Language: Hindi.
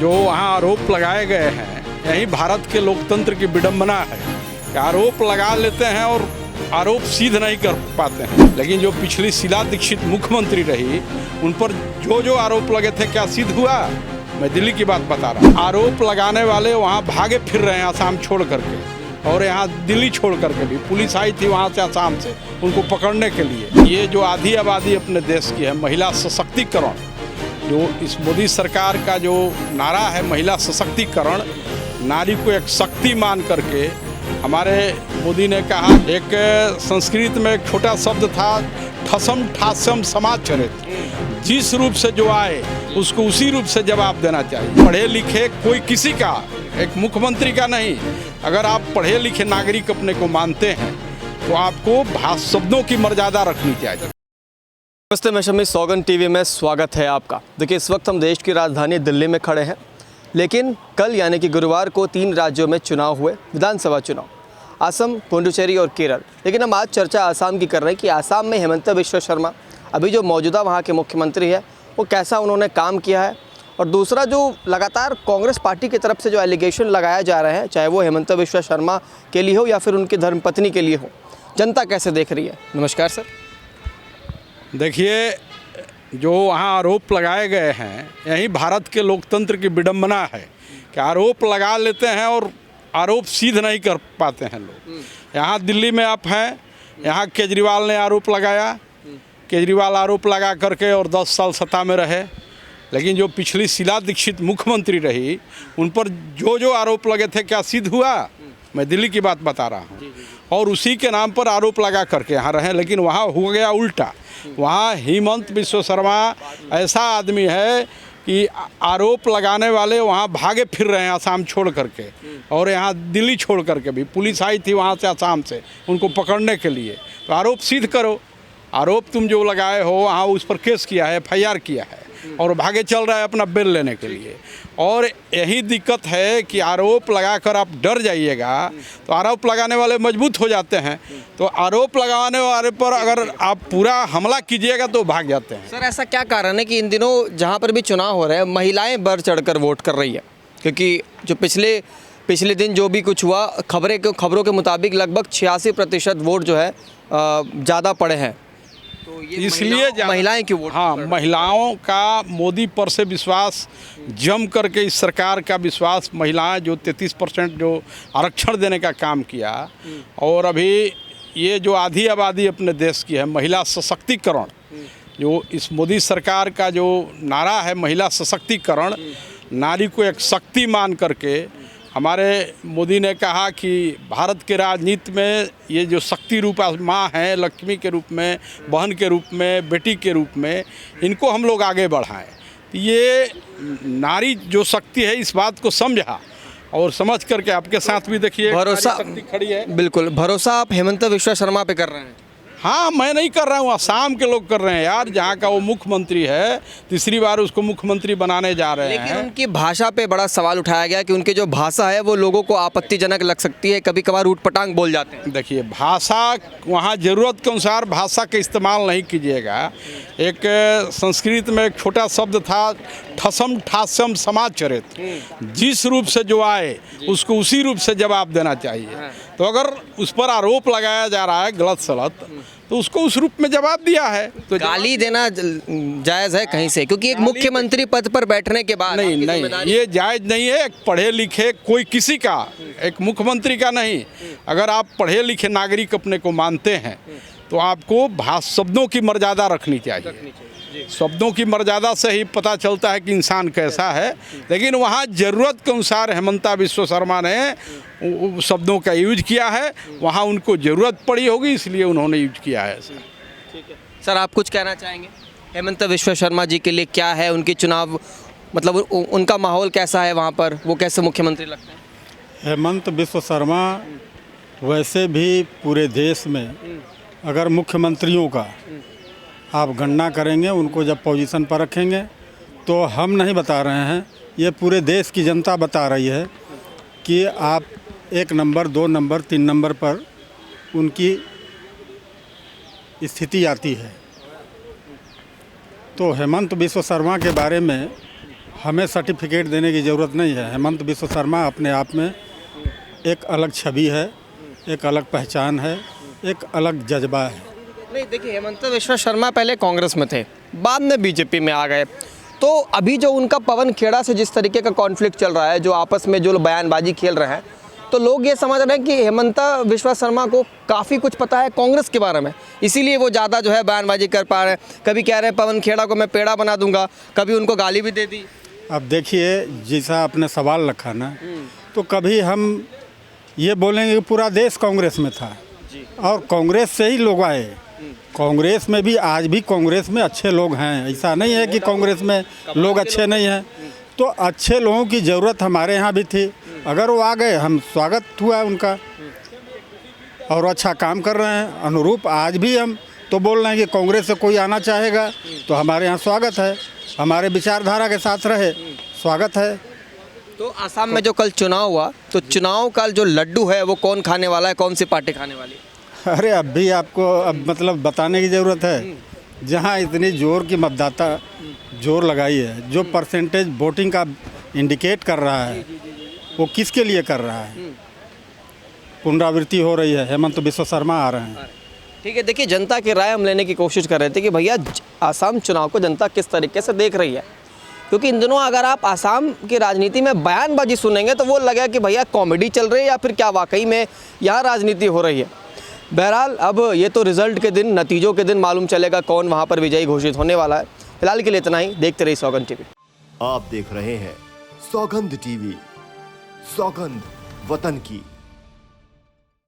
जो वहाँ आरोप लगाए गए हैं, यही भारत के लोकतंत्र की विडंबना है कि आरोप लगा लेते हैं और आरोप सिद्ध नहीं कर पाते हैं। लेकिन जो पिछली शीला दीक्षित मुख्यमंत्री रही, उन पर जो आरोप लगे थे, क्या सिद्ध हुआ? मैं दिल्ली की बात बता रहा हूँ। आरोप लगाने वाले वहाँ भागे फिर रहे हैं आसाम छोड़ करके, और यहाँ दिल्ली छोड़ करके भी पुलिस आई थी वहाँ से आसाम से उनको पकड़ने के लिए। ये जो आधी आबादी अपने देश की है, महिला सशक्तिकरण, जो इस मोदी सरकार का जो नारा है महिला सशक्तिकरण, नारी को एक शक्ति मान करके हमारे मोदी ने कहा। एक संस्कृत में एक छोटा शब्द था, ठसम ठासम समाचरित, जिस रूप से जो आए उसको उसी रूप से जवाब देना चाहिए। पढ़े लिखे कोई किसी का, एक मुख्यमंत्री का नहीं। अगर आप पढ़े लिखे नागरिक अपने को मानते हैं तो आपको शब्दों की मर्यादा रखनी चाहिए। नमस्ते, मैं शमी, सौगन टीवी में स्वागत है आपका। देखिए, इस वक्त हम देश की राजधानी दिल्ली में खड़े हैं, लेकिन कल यानी कि गुरुवार को 3 राज्यों में चुनाव हुए, विधानसभा चुनाव, असम, पुडुचेरी और केरल। लेकिन हम आज चर्चा आसाम की कर रहे हैं कि आसाम में हेमंत बिश्व शर्मा, अभी जो मौजूदा वहाँ के मुख्यमंत्री है, वो कैसा उन्होंने काम किया है। और दूसरा, जो लगातार कांग्रेस पार्टी की तरफ से जो एलिगेशन लगाया जा रहे हैं, चाहे वो हेमंत बिश्व शर्मा के लिए हो या फिर उनकी धर्मपत्नी के लिए हो, जनता कैसे देख रही है? नमस्कार सर। देखिए, जो वहाँ आरोप लगाए गए हैं, यही भारत के लोकतंत्र की विडंबना है कि आरोप लगा लेते हैं और आरोप सिद्ध नहीं कर पाते हैं लोग। यहाँ दिल्ली में आप हैं, यहाँ केजरीवाल ने आरोप लगाया, केजरीवाल आरोप लगा करके और 10 साल सत्ता में रहे। लेकिन जो पिछली शीला दीक्षित मुख्यमंत्री रही, उन पर जो आरोप लगे थे, क्या सिद्ध हुआ? मैं दिल्ली की बात बता रहा हूँ। और उसी के नाम पर आरोप लगा करके यहाँ रहे। लेकिन वहाँ हो गया उल्टा। वहाँ हेमंत बिश्व शर्मा ऐसा आदमी है कि आरोप लगाने वाले वहाँ भागे फिर रहे हैं आसाम छोड़ करके, और यहाँ दिल्ली छोड़ करके भी पुलिस आई थी वहाँ से आसाम से उनको पकड़ने के लिए। तो आरोप सिद्ध करो। आरोप तुम जो लगाए हो, वहाँ उस पर केस किया है, FIR किया है, और भागे चल रहा है अपना बेल लेने के लिए। और यही दिक्कत है कि आरोप लगाकर आप डर जाइएगा तो आरोप लगाने वाले मजबूत हो जाते हैं। तो आरोप लगाने वाले पर अगर आप पूरा हमला कीजिएगा तो भाग जाते हैं। सर, ऐसा क्या कारण है कि इन दिनों जहाँ पर भी चुनाव हो रहे हैं, महिलाएं बढ़ चढ़कर वोट कर रही है? क्योंकि जो पिछले दिन जो भी कुछ हुआ, खबरों के मुताबिक लगभग 86% वोट जो है ज़्यादा पड़े हैं। तो ये इसलिए महिलाएं क्यों वोट? हाँ, महिलाओं का मोदी पर से विश्वास जम करके, इस सरकार का विश्वास, महिलाएं जो 33% जो आरक्षण देने का काम किया, और अभी ये जो आधी आबादी अपने देश की है, महिला सशक्तिकरण, जो इस मोदी सरकार का जो नारा है महिला सशक्तिकरण, नारी को एक शक्ति मान करके हमारे मोदी ने कहा कि भारत के राजनीति में ये जो शक्ति रूप माँ हैं, लक्ष्मी के रूप में, बहन के रूप में, बेटी के रूप में, इनको हम लोग आगे बढ़ाएं। ये नारी जो शक्ति है, इस बात को समझा और समझ करके आपके साथ भी देखिए भरोसा शक्ति खड़ी है। बिल्कुल, भरोसा आप हेमंत बिश्व शर्मा पे कर रहे हैं? हाँ, मैं नहीं कर रहा हूँ, आसाम के लोग कर रहे हैं यार। जहाँ का वो मुख्यमंत्री है, तीसरी बार उसको मुख्यमंत्री बनाने जा रहे हैं। लेकिन उनकी भाषा पे बड़ा सवाल उठाया गया कि उनकी जो भाषा है वो लोगों को आपत्तिजनक लग सकती है, कभी कभार ऊटपटांग बोल जाते हैं। देखिए, भाषा वहाँ ज़रूरत के अनुसार भाषा का इस्तेमाल नहीं कीजिएगा। एक संस्कृत में एक छोटा शब्द था, ठसम ठासम समाचरित, जिस रूप से जो आए उसको उसी रूप से जवाब देना चाहिए। तो अगर उस पर आरोप लगाया जा रहा है गलत सलत, तो उसको उस रूप में जवाब दिया है। तो गाली देना जायज़ है कहीं से? क्योंकि एक मुख्यमंत्री पद पर बैठने के बाद नहीं, ये जायज़ नहीं है। एक पढ़े लिखे कोई किसी का, एक मुख्यमंत्री का नहीं। अगर आप पढ़े लिखे नागरिक अपने को मानते हैं तो आपको शब्दों की मर्यादा रखनी चाहिए। शब्दों की मर्यादा से ही पता चलता है कि इंसान कैसा है। लेकिन वहाँ ज़रूरत के अनुसार हेमंता बिश्व शर्मा ने शब्दों का यूज किया है। वहाँ उनको ज़रूरत पड़ी होगी, इसलिए उन्होंने यूज किया है। ठीक है सर, आप कुछ कहना चाहेंगे? हेमंत बिश्व शर्मा जी के लिए क्या है उनकी चुनाव, मतलब उनका माहौल कैसा है वहाँ पर, वो कैसे मुख्यमंत्री लगते हैं? हेमंत बिश्व शर्मा वैसे भी पूरे देश में अगर मुख्यमंत्रियों का आप गणना करेंगे, उनको जब पोजीशन पर रखेंगे, तो हम नहीं बता रहे हैं, ये पूरे देश की जनता बता रही है कि आप 1 नंबर, 2 नंबर, 3 नंबर पर उनकी स्थिति आती है। तो हेमंत बिश्व शर्मा के बारे में हमें सर्टिफिकेट देने की ज़रूरत नहीं है। हेमंत बिस्व शर्मा अपने आप में एक अलग छवि है, एक अलग पहचान है, एक अलग जज्बा है। नहीं देखिए, हेमंत बिस्व शर्मा पहले कांग्रेस में थे, बाद में बीजेपी में आ गए। तो अभी जो उनका पवन खेड़ा से जिस तरीके का कॉन्फ्लिक्ट चल रहा है, जो आपस में जो बयानबाजी खेल रहे हैं, तो लोग ये समझ रहे हैं कि हेमंत बिस्व शर्मा को काफ़ी कुछ पता है कांग्रेस के बारे में, इसीलिए वो ज़्यादा जो है बयानबाजी कर पा रहे हैं। कभी कह रहे हैं पवन खेड़ा को मैं पेड़ा बना दूंगा, कभी उनको गाली भी दे दी। अब देखिए, जैसा आपने सवाल रखा ना, तो कभी हम ये बोलेंगे कि पूरा देश कांग्रेस में था और कांग्रेस से ही लोग आए। कांग्रेस में भी आज भी कांग्रेस में अच्छे लोग हैं, ऐसा नहीं है कि कांग्रेस में लोग अच्छे नहीं हैं। तो अच्छे लोगों की ज़रूरत हमारे यहाँ भी थी, अगर वो आ गए हम स्वागत हुआ उनका, और अच्छा काम कर रहे हैं। अनुरूप आज भी हम तो बोल रहे हैं कि कांग्रेस से कोई आना चाहेगा तो हमारे यहाँ स्वागत है, हमारे विचारधारा के साथ रहे, स्वागत है। तो असम में जो कल चुनाव हुआ, तो चुनाव का जो लड्डू है वो कौन खाने वाला है, कौन सी पार्टी खाने वाली है? अरे अब भी आपको अब मतलब बताने की ज़रूरत है? जहाँ इतनी जोर की मतदाता जोर लगाई है, जो परसेंटेज वोटिंग का इंडिकेट कर रहा है, वो किसके लिए कर रहा है? पुनरावृत्ति हो रही है, हेमंत बिस्व शर्मा आ रहे हैं। ठीक है, देखिए जनता की राय हम लेने की कोशिश कर रहे थे कि भैया आसाम चुनाव को जनता किस तरीके से देख रही है, क्योंकि इन दिनों अगर आप आसाम की राजनीति में बयानबाजी सुनेंगे तो वो लगेगा कि भैया कॉमेडी चल रही है या फिर क्या वाकई में यहाँ राजनीति हो रही है। बहरहाल अब ये तो रिजल्ट के दिन, नतीजों के दिन मालूम चलेगा कौन वहाँ पर विजयी घोषित होने वाला है। फिलहाल के लिए इतना ही, देखते रहिए सौगंध टीवी। आप देख रहे हैं सौगंध टीवी, सौगंध वतन की।